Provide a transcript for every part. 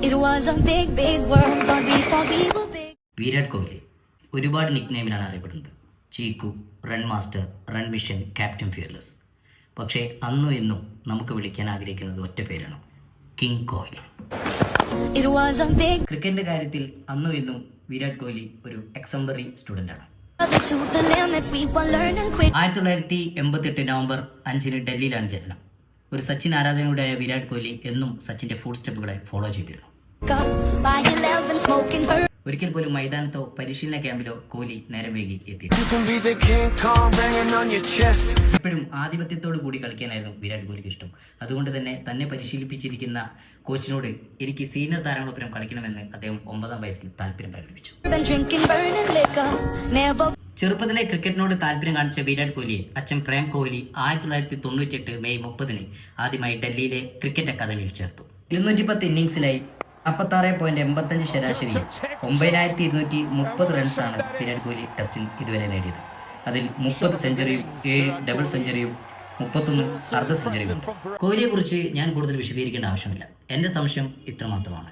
It was a big, big world, but we thought we were big. Virat Kohli ഒരുപാട് നിക്നെയിമിലാണ് അറിയപ്പെടുന്നത്. Cheeku, run master, run mission, captain fearless. പക്ഷേ അന്നും ഇന്നും നമുക്ക് വിളിക്കാൻ ആഗ്രഹിക്കുന്നത് ഒറ്റ പേരാണ്, king Kohli. It was a big ക്രിക്കറ്റിന്റെ കാര്യത്തിൽ അന്നും ഇന്നും വിരാട് കോഹ്ലി ഒരു എക്സംപ്ലറി സ്റ്റുഡൻ്റ് ആണ്. to the limits, we were learning quick. 1988 November 5 ഡൽഹിയിലാണ് ജനനം. ഒരു സച്ചിൻ ആരാധകനുടെയായ വിരാട് കോഹ്ലി എന്നും സച്ചിന്റെ ഫുഡ് സ്റ്റെപ്പുകളെ ഫോളോ ചെയ്തിരുന്നു. By 11, smoking her. ഒരിക്കൽ പോലും മൈതാനത്തോ പരിശീലന ക്യാമ്പിലോ കോഹ്ലി നേരം വൈകി എത്തി. എപ്പോഴും ആധിപത്യത്തോടു കൂടി കളിക്കാനായിരുന്നു വിരാട് കോഹ്ലിക്ക് ഇഷ്ടം. അതുകൊണ്ട് തന്നെ പരിശീലിപ്പിച്ചിരിക്കുന്ന കോച്ചിനോട് എനിക്ക് സീനിയർ താരങ്ങളൊപ്പം കളിക്കണമെന്ന് അദ്ദേഹം 9ാം വയസ്സിൽ താല്പര്യം പ്രകടിപ്പിച്ചു. Been drinking, burning liquor, never. ചെറുപ്പത്തിലെ ക്രിക്കറ്റിനോട് താല്പര്യം കാണിച്ച വിരാട് കോഹ്ലിയെ അച്ഛൻ പ്രേം കോഹ്ലി 1998 മെയ് 30 ആദ്യമായി ഡൽഹിയിലെ ക്രിക്കറ്റ് അക്കാദമിയിൽ ചേർത്തു. 210 ഇന്നിംഗ്സിലായി 46.85 ശരാശരി 9230 റൺസാണ് വിരാട് കോഹ്ലി ടെസ്റ്റിൽ ഇതുവരെ നേടിയത്. അതിൽ 30 സെഞ്ചുറിയും 7 ഡബിൾ സെഞ്ചുറിയും 31 അർദ്ധ സെഞ്ചുറിയും ഉണ്ട്. കോഹ്ലിയെ കുറിച്ച് ഞാൻ കൂടുതൽ വിശദീകരിക്കേണ്ട ആവശ്യമില്ല. എൻ്റെ സംശയം ഇത്രമാത്രമാണ്.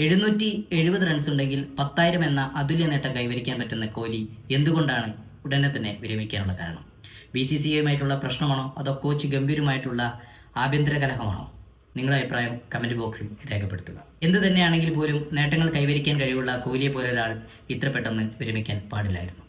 770 റൺസ് ഉണ്ടെങ്കിൽ 10,000 എന്ന അതുല്യ നേട്ടം കൈവരിക്കാൻ പറ്റുന്ന കോഹ്ലി എന്തുകൊണ്ടാണ് ഉടനെ തന്നെ വിരമിക്കാനുള്ള കാരണം? BCCIയുമായിട്ടുള്ള പ്രശ്നമാണോ അതോ കോച്ച് ഗംഭീരമായിട്ടുള്ള ആഭ്യന്തര കലഹമാണോ? നിങ്ങളുടെ അഭിപ്രായം കമന്റ് ബോക്സിൽ രേഖപ്പെടുത്തുക. എന്ത് തന്നെയാണെങ്കിൽ പോലും നേട്ടങ്ങൾ കൈവരിക്കാൻ കഴിവുള്ള കോഹ്ലിയെ പോലെ ഒരാൾ ഇത്ര പെട്ടെന്ന് വിരമിക്കാൻ പാടില്ലായിരുന്നു.